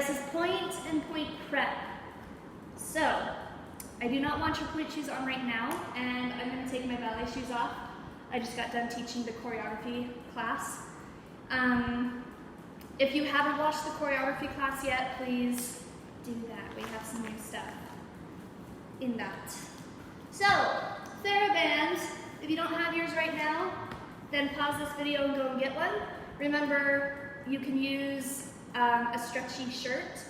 this is Pointe and Pointe prep. So, I do not want your Pointe shoes on right now, and I'm going to take my ballet shoes off. I just got done teaching the choreography class. If you haven't watched the choreography class yet, please do that. We have some new stuff in that. So, TheraBand, if you don't have yours right now, then pause this video and go and get one. Remember, you can use a stretchy shirt.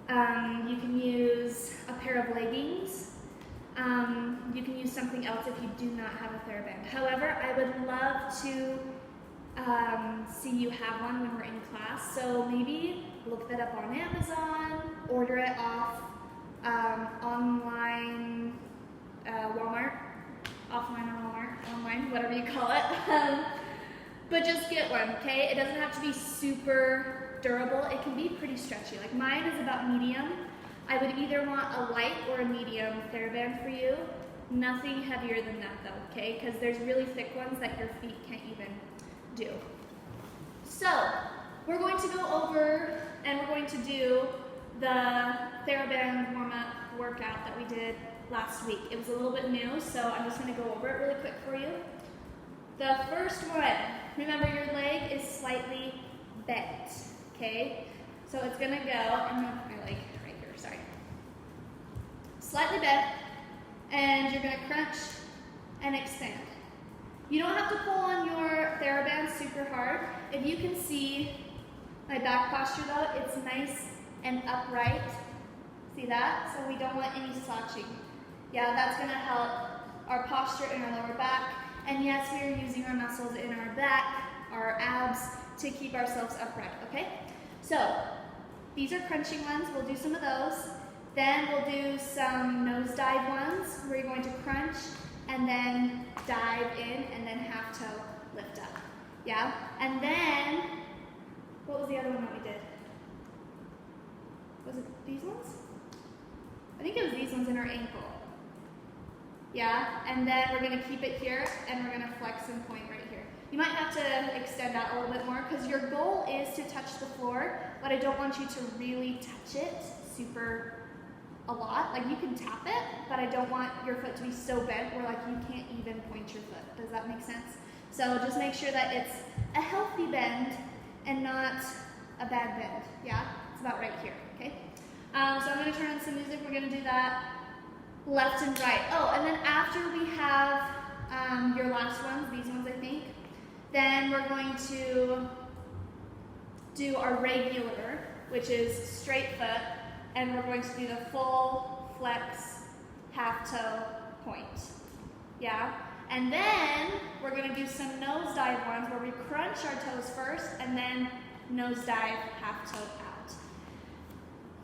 You can use a pair of leggings. You can use something else if you do not have a TheraBand. However, I would love to see you have one when we're in class. So maybe look that up on Amazon, order it off online, Walmart, offline or Walmart, online, whatever you call it. But just get one, okay? It doesn't have to be super durable. It can be pretty stretchy. Like mine is about medium. I would either want a light or a medium TheraBand for you. Nothing heavier than that though, okay? Because there's really thick ones that your feet can't even do. So, we're going to go over and we're going to do the TheraBand warm-up workout that we did last week. It was a little bit new, so I'm just going to go over it really quick for you. The first one, remember your leg is slightly bent, okay? So it's going to go, I'm going to put my leg right here, sorry. Slightly bent, and you're going to crunch and expand. You don't have to pull on your TheraBand super hard. If you can see my back posture though, it's nice and upright. See that? So we don't want any slouching. Yeah, that's going to help our posture in our lower back. And yes, we are using our muscles in our back, our abs, to keep ourselves upright, okay? So, these are crunching ones. We'll do some of those. Then we'll do some nosedive ones where you're going to crunch and then dive in and then half toe lift up. Yeah? And then, what was the other one that we did? Was it these ones? I think it was these ones in our ankle. Yeah, and then we're going to keep it here, and we're going to flex and point right here. You might have to extend that a little bit more, because your goal is to touch the floor, but I don't want you to really touch it super a lot. Like, you can tap it, but I don't want your foot to be so bent where, like, you can't even point your foot. Does that make sense? So just make sure that it's a healthy bend and not a bad bend. Yeah, it's about right here, okay? So I'm going to turn on some music. We're going to do that left and right. Oh, and then after we have your last ones, these ones I think, then we're going to do our regular, which is straight foot, and we're going to do the full flex half toe point. Yeah? And then we're going to do some nosedive ones where we crunch our toes first and then nosedive half toe out.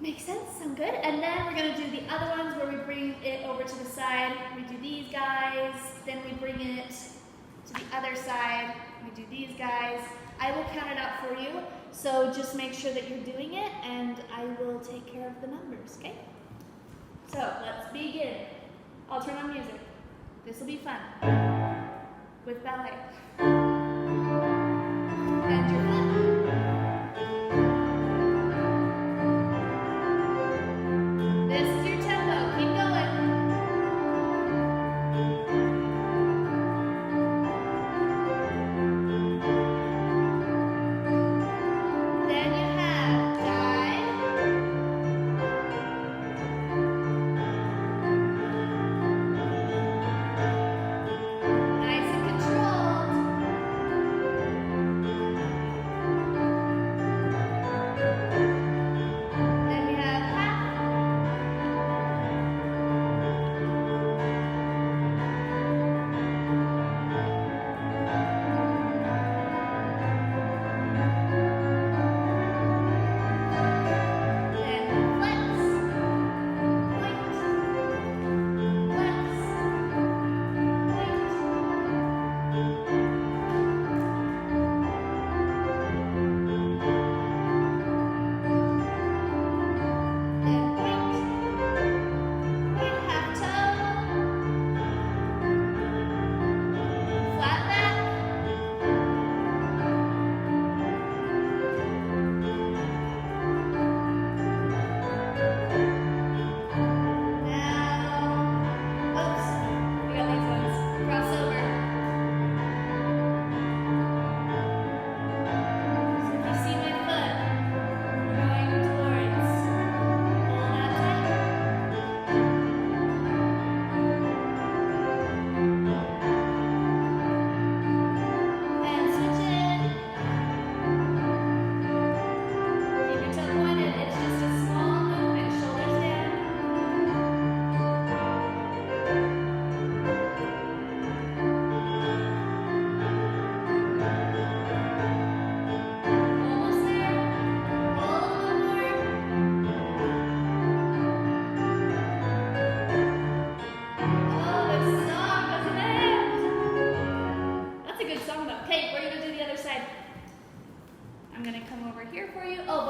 Makes sense? Sound good? And then we're going to do the other ones where we bring it over to the side. We do these guys, then we bring it to the other side. We do these guys. I will count it out for you, so just make sure that you're doing it, and I will take care of the numbers, okay? So let's begin. I'll turn on music. This will be fun with ballet. And your foot. This is your tempo. Keep going. Then you have dive. Nice and controlled.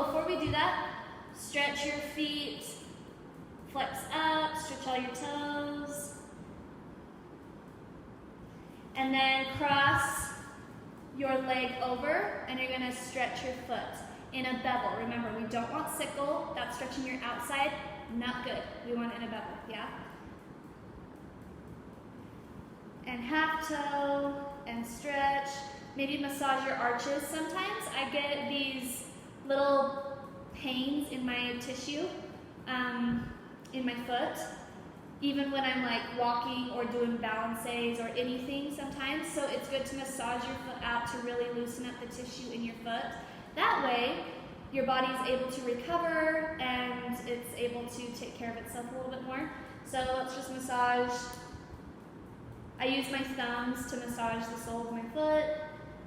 Oh, before we do that, stretch your feet, flex up, stretch all your toes. And then cross your leg over, and you're gonna stretch your foot in a bevel. Remember, we don't want sickle, that's stretching your outside, not good. We want it in a bevel, yeah? And half toe, and stretch. Maybe massage your arches. Sometimes I get these little pains in my tissue, in my foot, even when I'm like walking or doing balances or anything sometimes. So it's good to massage your foot out to really loosen up the tissue in your foot. That way, your body is able to recover and it's able to take care of itself a little bit more. So let's just massage. I use my thumbs to massage the sole of my foot.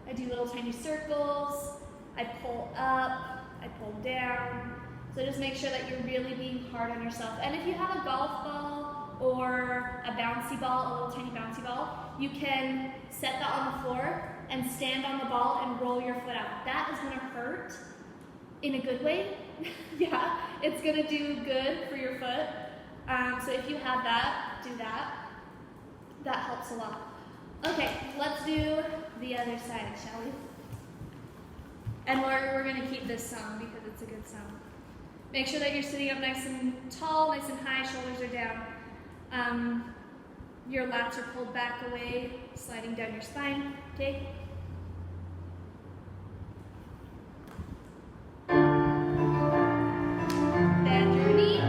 I do little tiny circles. I pull up, I pull down. So just make sure that you're really being hard on yourself. And if you have a golf ball or a bouncy ball, a little tiny bouncy ball, you can set that on the floor and stand on the ball and roll your foot out. That is gonna hurt in a good way. Yeah, it's gonna do good for your foot. So if you have that, do that. That helps a lot. Okay, let's do the other side, shall we? And we're gonna keep this song because it's a good song. Make sure that you're sitting up nice and tall, nice and high, shoulders are down. Your lats are pulled back away, sliding down your spine, okay? Bend your knee.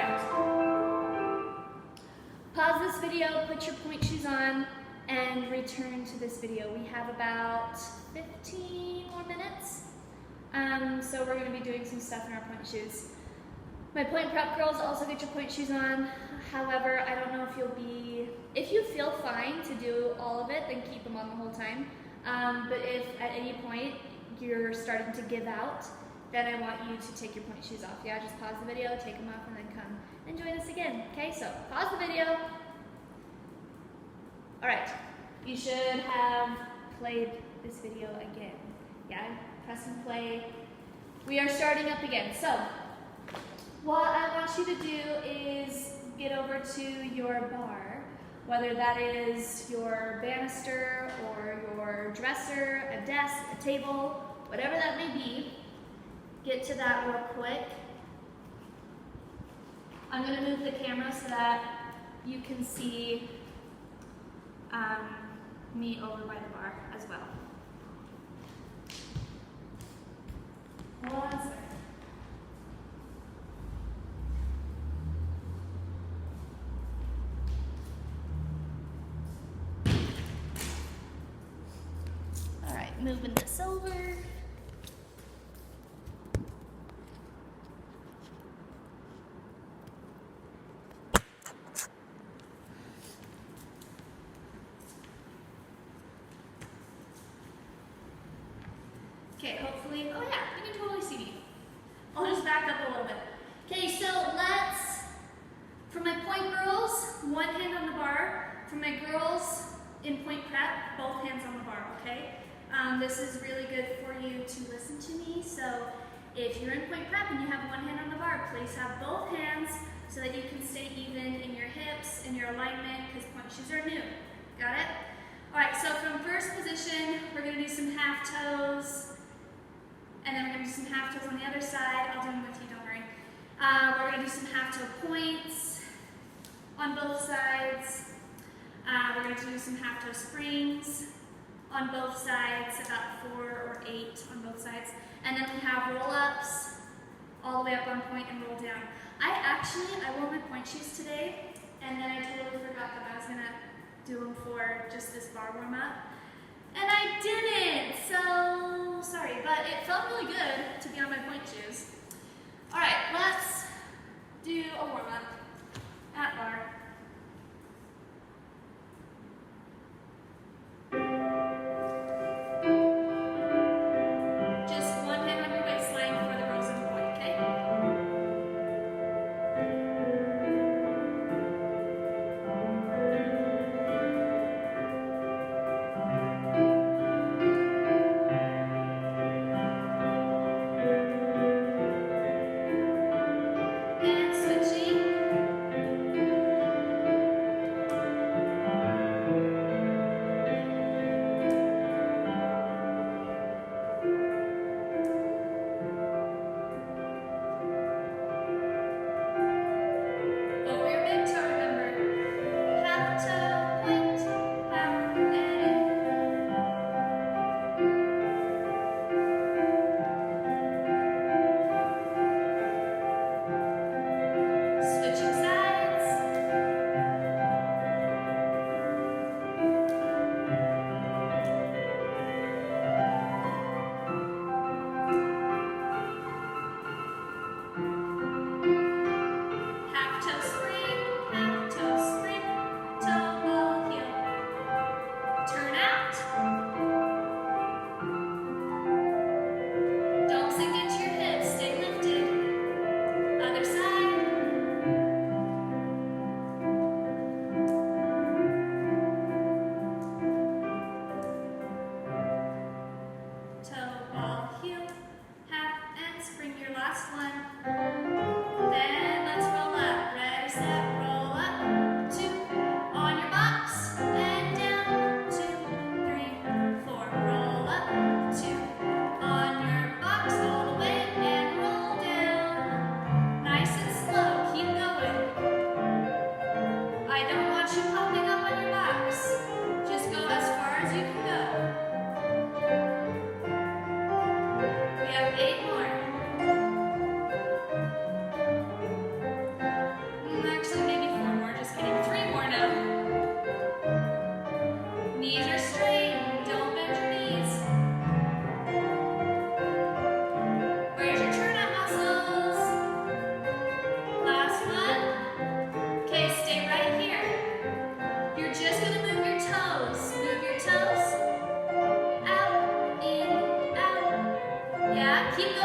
right. Pause this video, put your pointe shoes on, and return to this video. We have about 15 more minutes. So we're going to be doing some stuff in our pointe shoes. My pointe prep girls, also get your pointe shoes on. However, I don't know if you feel fine to do all of it, then keep them on the whole time. But if at any point you're starting to give out, then I want you to take your pointe shoes off. Yeah, just pause the video, take them off, and then come and join us again. Okay, so pause the video. All right, you should have played this video again. Yeah, press and play. We are starting up again. So what I want you to do is get over to your bar, whether that is your banister or your dresser, a desk, a table, whatever that may be. Get to that real quick. I'm going to move the camera so that you can see me over by the bar as well. Hold on a second. All right, moving this over. Okay, hopefully, oh yeah, you can totally see me. I'll just back up a little bit. Okay, so for my pointe girls, one hand on the bar. For my girls in pointe prep, both hands on the bar, okay? This is really good for you to listen to me. So if you're in pointe prep and you have one hand on the bar, please have both hands so that you can stay even in your hips and your alignment, because pointe shoes are new. Got it? All right, so from first position, we're gonna do some half toes. And then we're going to do some half toes on the other side. I'll do them with you, don't worry. We're going to do some half toe points on both sides. We're going to do some half toe springs on both sides, about 4 or 8 on both sides. And then we have roll-ups all the way up on pointe and roll down. I wore my pointe shoes today, and then I totally forgot that I was going to do them for just this bar warm-up. And I didn't, so sorry, but it felt really good to be on my pointe shoes. All right, let's do a warm-up at bar. Just one hand on your waistline for the girls in the pointe, okay?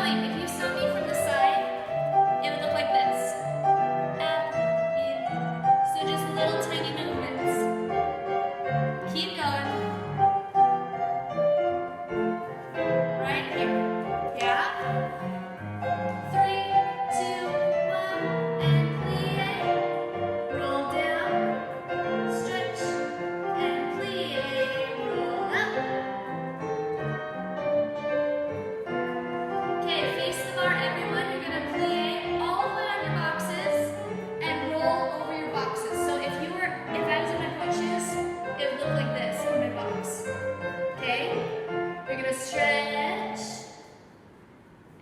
going, if you saw me from the side, it would look like this. Up, in. So just little tiny movements. Keep going. Right here. Yeah? 3, 2, 1, and plie. Roll down, stretch, and plie. Roll up. Okay, face the bar, everyone. You're gonna plie all the way on your boxes and roll over your boxes. So if I was in my pointe shoes, it would look like this on my box. Okay? You're gonna stretch,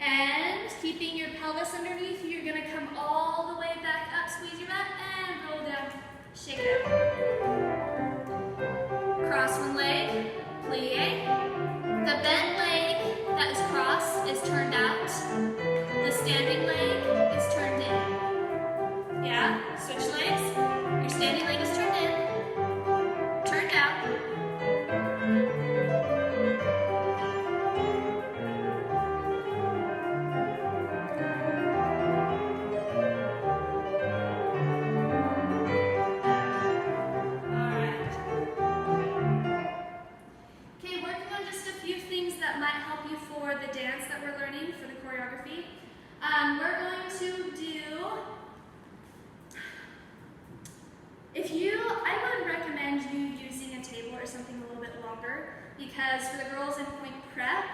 and keeping your pelvis underneath you, you're gonna come all the way back up, squeeze your butt, and roll down. Shake it out. Cross one leg, plie. The bent leg that is crossed is turned out. The standing leg is turned in. Yeah? Switch legs. Your standing leg is turned in. Turned out. Alright. Okay, working on just a few things that might help you for the dance that we're learning for the choreography. We're going to do, I would recommend you using a table or something a little bit longer, because for the girls in Pointe Prep,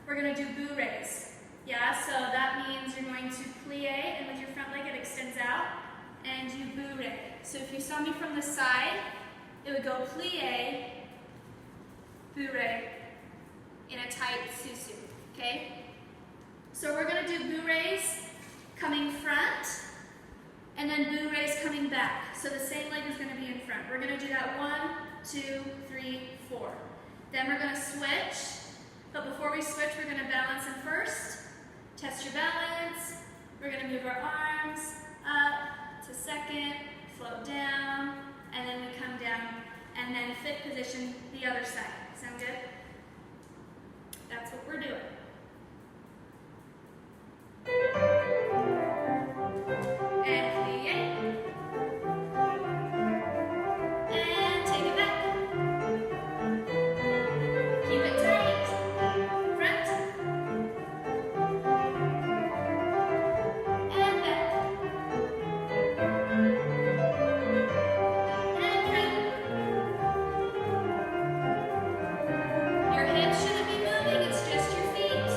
we're going to do bourrées. Yeah, so that means you're going to plie, and with your front leg it extends out, and you bourrée. So if you saw me from the side, it would go plie, bourrée, in a tight susu, okay? So we're gonna do bourrées coming front, and then bourrées coming back. So the same leg is gonna be in front. We're gonna do that 1, 2, 3, 4. Then we're gonna switch, but before we switch, we're gonna balance in first. Test your balance. We're gonna move our arms up to second, float down, and then we come down, and then fifth position, the other side. Sound good? That's what we're doing. And plie. And take it back. Keep it tight. Front. And back. And front. Your hips shouldn't be moving, it's just your feet.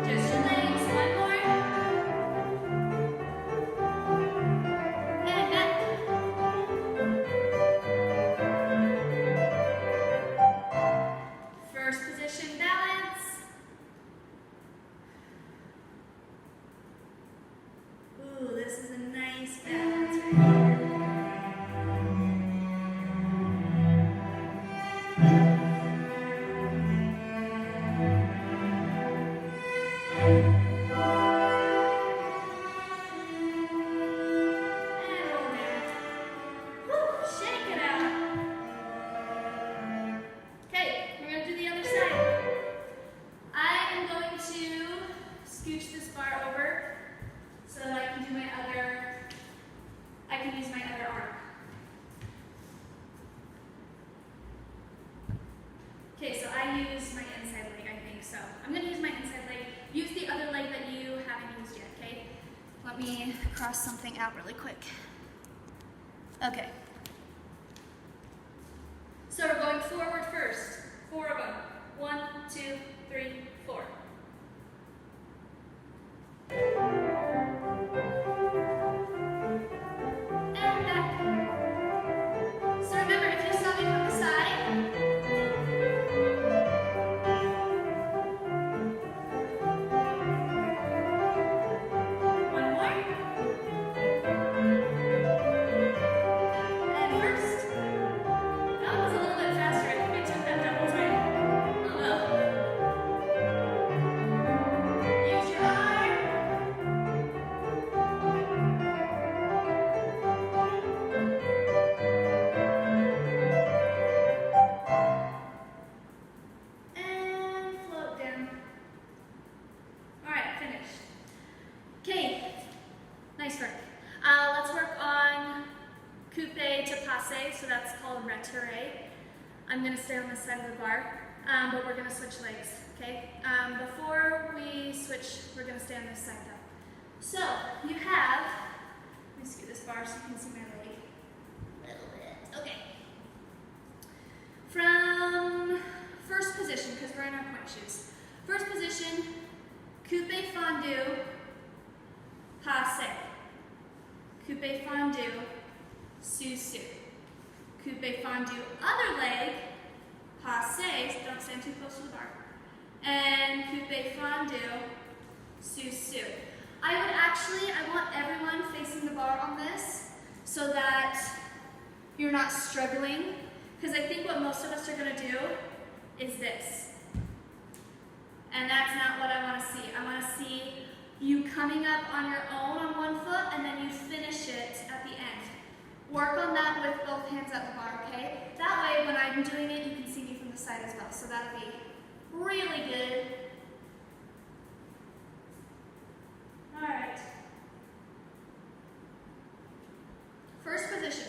Just your legs. One more. And back. First position balance. Ooh, this is a nice balance right here. And roll down. Woo, shake it out. Okay, we're going to do the other side. I am going to scooch this bar over so that I can do I can use my other arm. Okay, so I use my inside leg, I think. So I'm going to use my inside leg. Use the other leg that you haven't used yet, okay? Let me cross something out really quick. Okay. So we're going forward first. 4 of them. 1, 2, 3, 4. And back. So remember, if you saw me from the side, one more. And first. That was a little bit faster. I think I took that double time. Oh well. passe, so that's called retiré. I'm gonna stay on this side of the bar, but we're gonna switch legs, okay? Before we switch, we're gonna stay on this side though. So, you have, let me scoot this bar so you can see my leg a little bit. Okay. From first position, because we're in our point shoes. First position, coupe fondue, passe. Coupe fondue, sous-sus. Coupe fondue, other leg, passe, so don't stand too close to the bar. And coupe fondue, sous-sus. I want everyone facing the bar on this so that you're not struggling. Because I think what most of us are going to do is this. And that's not what I want to see. I want to see you coming up on your own on one foot and then you finish it at the end. Work on that with both hands at the bar, okay? That way when I'm doing it, you can see me from the side as well. So that'll be really good. All right. First position.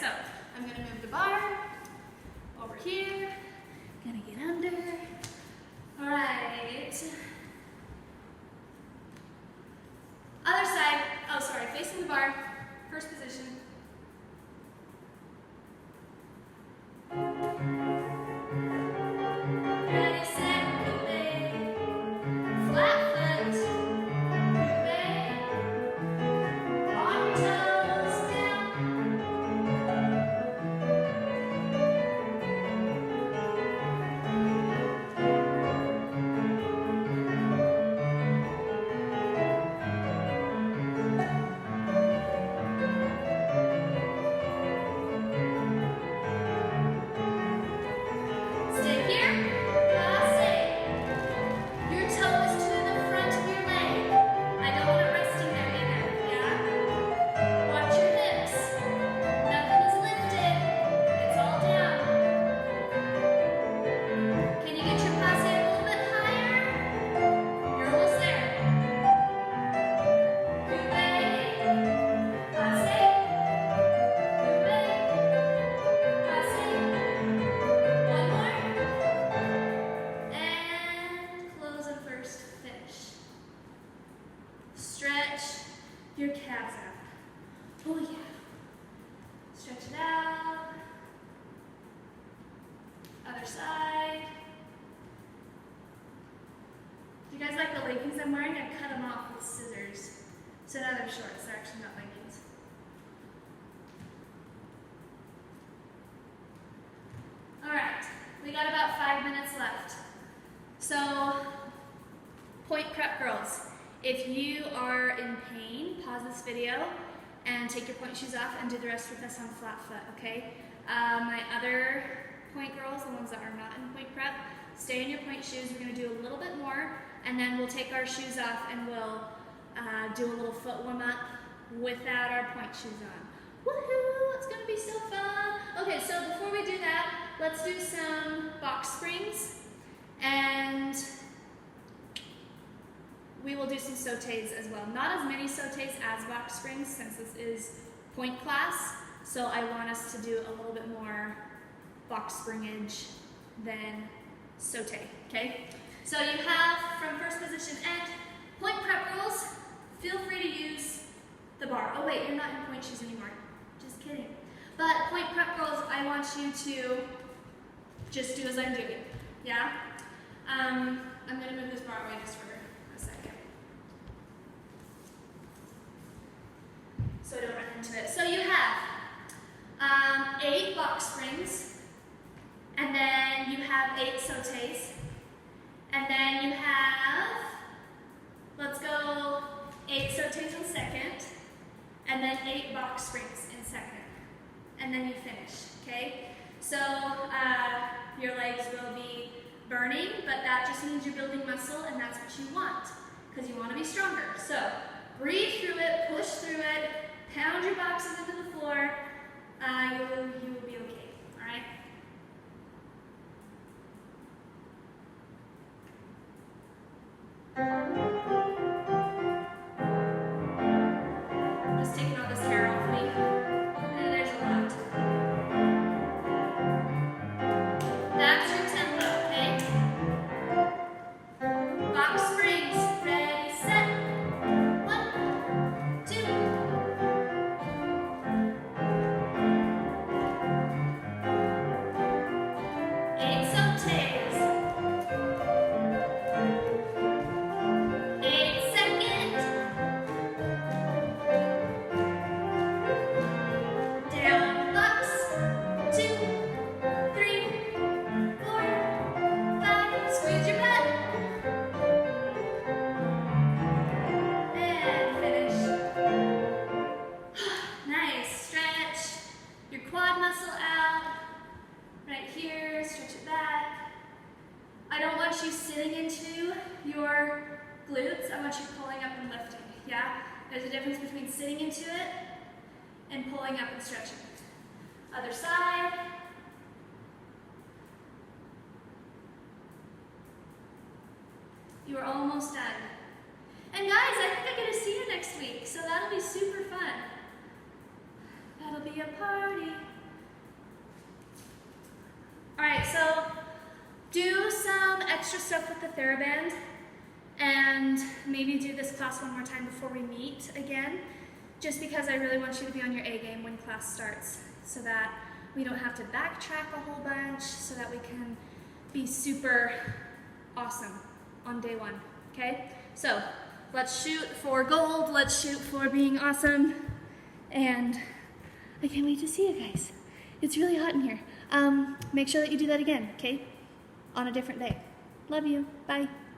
So I'm going to move the bar over here. Gonna get under. All right. Other side. Oh, sorry. Facing the bar. First position. Ready, set, coupe. Flat foot. Coupe. On your toes, down. Stretch your calves out. Oh yeah. Stretch it out. Other side. Do you guys like the leggings I'm wearing? I cut them off with scissors. So now they're shorts. They're actually not leggings. All right. We got about 5 minutes left. So, point prep girls. If you are in pain, pause this video and take your point shoes off and do the rest with us on flat foot, okay? My other point girls, the ones that are not in point prep, stay in your point shoes. We're gonna do a little bit more and then we'll take our shoes off and we'll do a little foot warm up without our point shoes on. Woohoo, it's gonna be so fun. Okay, so before we do that, let's do some box springs and we will do some sautés as well. Not as many sautés as box springs since this is point class, so I want us to do a little bit more box springage, then saute, okay? So you have, from first position end, point prep rules. Feel free to use the bar. Oh wait, you're not in point shoes anymore. Just kidding. But point prep rules, I want you to just do as I'm doing, yeah? I'm gonna move this bar away just for a second, so I don't run into it. So you have 8 box springs, and then you have 8 sautes, and then you have, let's go 8 sautes in second, and then 8 box springs in second, and then you finish, okay? So your legs will be burning, but that just means you're building muscle, and that's what you want, because you want to be stronger. So breathe through it, push through it, pound your boxes into the floor. You will be okay, all right? Just taking all this hair off me. There's a lot. That's your tempo, okay? Box springs. Ready, set. 1, 2. 8 sautes. 8 second. Down box. 2, 3, 4, 5. Squeeze your butt. And finish. Nice. Stretch your quad muscle out. Right here. Stretch it back. I don't want you sitting into your glutes. I want you pulling up and lifting. Yeah? There's a difference between sitting into it and pulling up and stretching. Other side. You are almost done. And guys, I think I'm gonna see you next week, so that'll be super fun. That'll be a party. All right, so do some extra stuff with the TheraBand, and maybe do this class one more time before we meet again, just because I really want you to be on your A game when class starts, so that we don't have to backtrack a whole bunch, so that we can be super awesome on day one, okay? So let's shoot for gold, let's shoot for being awesome, and I can't wait to see you guys. It's really hot in here. Make sure that you do that again, okay? On a different day. Love you, bye.